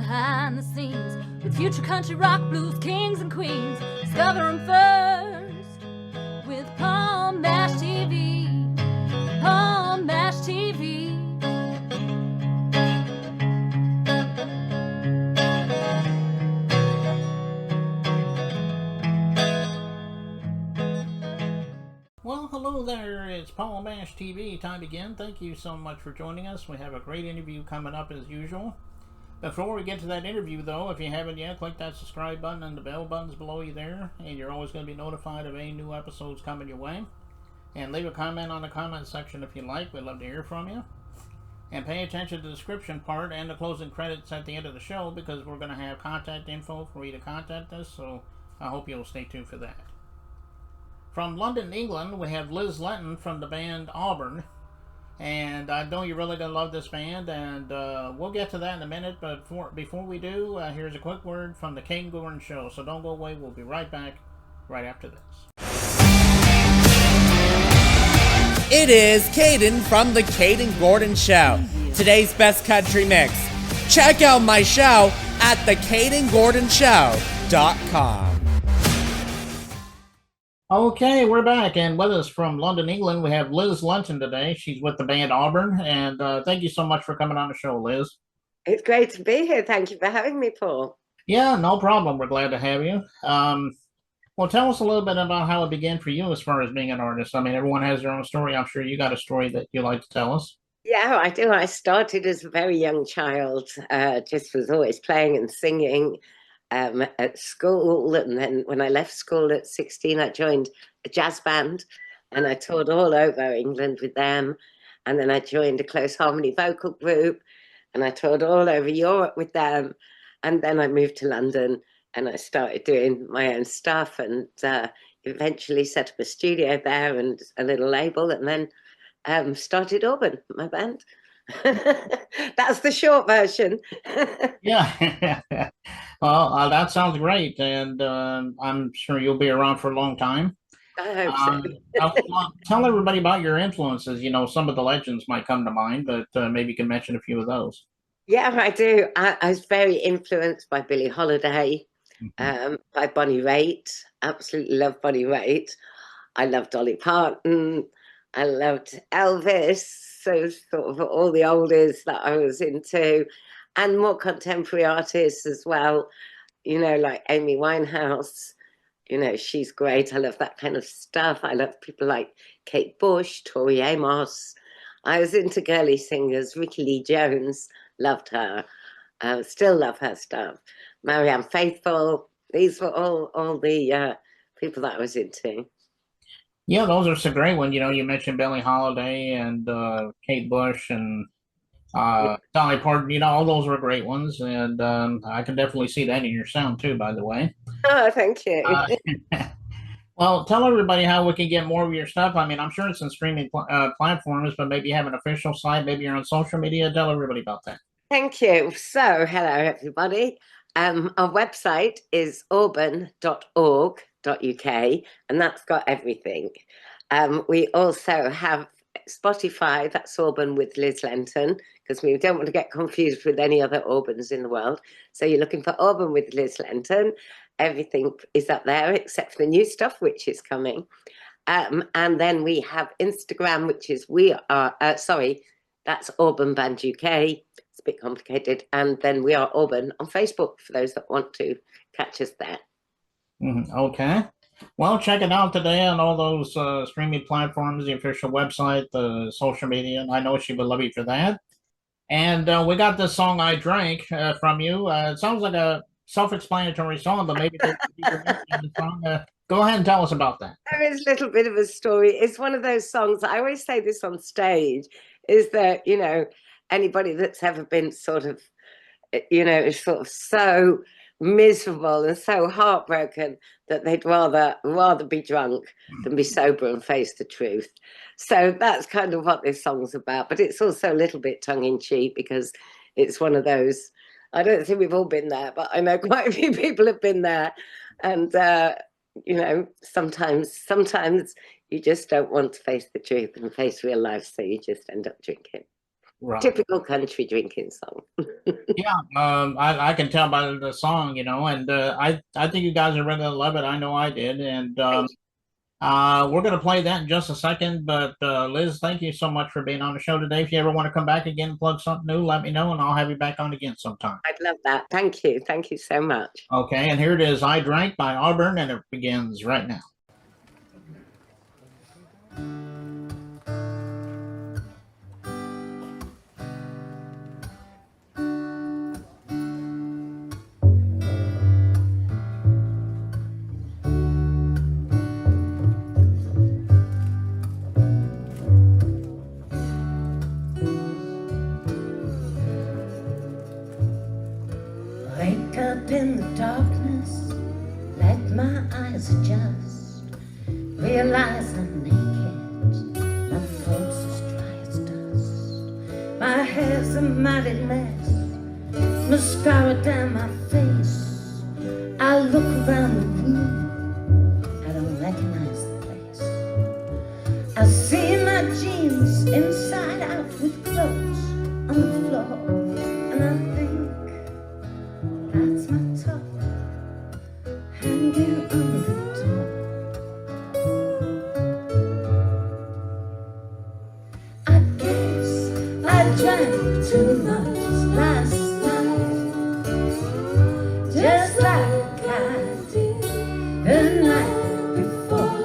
behind the scenes with future country rock blues kings and queens. Discover them first with Palm Bash TV. Palm Bash TV. Well, hello there. It's Palm Bash TV time again. Thank you so much for joining us. We have a great interview coming up as usual. Before we get to that interview, though, if you haven't yet, click that subscribe button and the bell buttons below you there, and you're always going to be notified of any new episodes coming your way. And leave a comment on the comment section if you like. We'd love to hear from you. And pay attention to the description part and the closing credits at the end of the show, because we're going to have contact info for you to contact us, so I hope you'll stay tuned for that. From London, England, we have Liz Lenton from the band Auburn. And I know you're really going to love this band, and we'll get to that in a minute. But before we do, here's a quick word from the Caden Gordon Show. So don't go away. We'll be right back right after this. It is Caden from the Caden Gordon Show. Today's best country mix. Check out my show at thecadengordonshow.com. Okay, we're back, and with us from London, England, we have Liz Lenton today. She's with the band Auburn, and thank you so much for coming on the show, Liz. It's great to be here. Thank you for having me, Paul. Yeah, no problem. We're glad to have you. Well, tell us a little bit about how it began for you as far as being an artist. I mean, everyone has their own story. I'm sure you got a story that you like to tell us. Yeah, I do. I started as a very young child, just was always playing and singing. At school, and then when I left school at 16, I joined a jazz band, and I toured all over England with them. And then I joined a close harmony vocal group, and I toured all over Europe with them. And then I moved to London, and I started doing my own stuff, and eventually set up a studio there and a little label, and then started Auburn, my band. That's the short version. Yeah. Well, that sounds great, and I'm sure you'll be around for a long time. I hope so. Tell everybody about your influences. You know, some of the legends might come to mind, but maybe you can mention a few of those. Yeah, I do. I was very influenced by Billie Holiday, by Bonnie Raitt. Absolutely love Bonnie Raitt. I loved Dolly Parton. I loved Elvis. So sort of all the oldies that I was into, and more contemporary artists as well, you know, like Amy Winehouse. You know, she's great. I love that kind of stuff. I love people like Kate Bush, Tori Amos. I was into girly singers. Rickie Lee Jones, loved her. Still love her stuff. Marianne Faithfull. These were all the people that I was into. Yeah, those are some great ones. You know, you mentioned Billie Holiday and Kate Bush and Dolly Parton. You know, all those were great ones, and I can definitely see that in your sound too, by the way. Oh, thank you. Well, tell everybody how we can get more of your stuff. I mean, I'm sure it's in streaming platforms, but maybe you have an official site, maybe you're on social media. Tell everybody about that. Thank you. So, hello, everybody. Our website is auburn.org.uk, and that's got everything. We also have Spotify, that's Auburn with Liz Lenton, because we don't want to get confused with any other Auburns in the world. So you're looking for Auburn with Liz Lenton. Everything is up there except for the new stuff, which is coming. And then we have Instagram, which is that's Auburn Band UK. It's a bit complicated. And then we are Auburn on Facebook for those that want to catch us there. Okay. Well, check it out today on all those streaming platforms, the official website, the social media. I know she would love you for that. And we got this song, I Drank, from you. It sounds like a self-explanatory song, but maybe the song. Go ahead and tell us about that. There is a little bit of a story. It's one of those songs, I always say this on stage, is that, you know, anybody that's ever been sort of, you know, sort of so miserable and so heartbroken that they'd rather be drunk than be sober and face the truth. So that's kind of what this song's about. But it's also a little bit tongue-in-cheek because it's one of those, I don't think we've all been there, but I know quite a few people have been there. And, you know, sometimes you just don't want to face the truth and face real life, so you just end up drinking. Right. Typical country drinking song. Yeah, I can tell by the song, and I think you guys are really gonna love it. I know I did, and Thank we're gonna play that in just a second. But Liz, thank you so much for being on the show today. If you ever want to come back again and plug something new, let me know, and I'll have you back on again sometime. I'd love that. Thank you. Thank you so much. Okay, and here it is, "I Drank" by Auburn, and it begins right now. Wake up in the darkness, let my eyes adjust. Realize I'm naked, my throat's as dry as dust. My hair's a mighty mess, mascara down my face. I look around the room, I don't recognize the place. I see my jeans inside out with clothes on the floor, and I think that's my top hanging on the door. I guess I drank too much last night, just like I did the night before.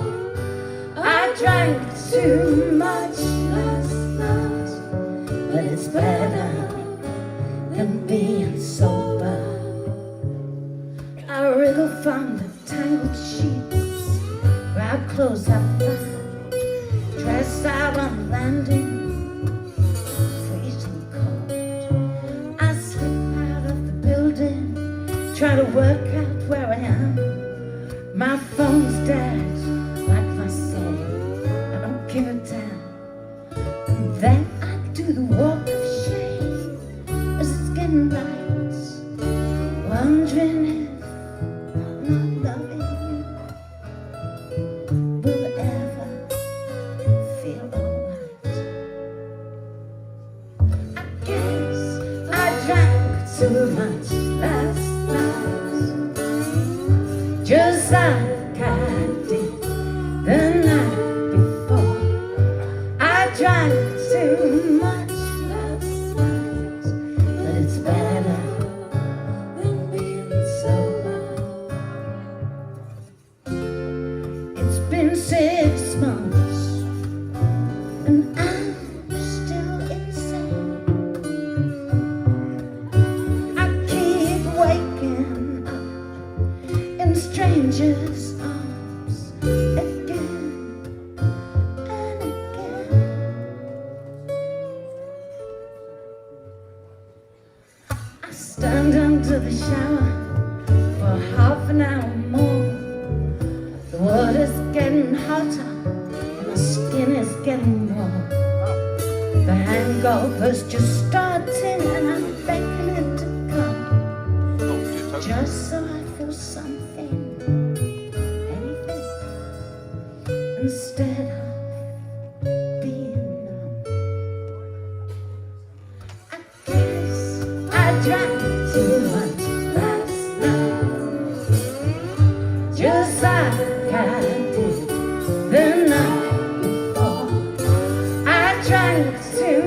I drank too much last night, but it's better than being sober. I wriggle from the tangled sheets, grab clothes I find, dress out on the landing, freezing cold. I slip out of the building, try to work out where I am. My phone's dead, like my soul, I don't give a damn. And then I do the walk of shame as it's getting light, wondering if not loving you will ever feel alright. I guess I drank too much last night, just like I did the night before. I drank too much last night, but it's better than being sober. It's been 6 months and I'm still insane. I keep waking up in strangers' arms again and again. I stand under the shower for half an hour more. The water's getting hotter, and my skin is getting warm. The hangover's just starting, and I'm begging it to come, just so I feel something, anything, instead of being numb. I guess I drank too much last night, just like I did the night before. I drank too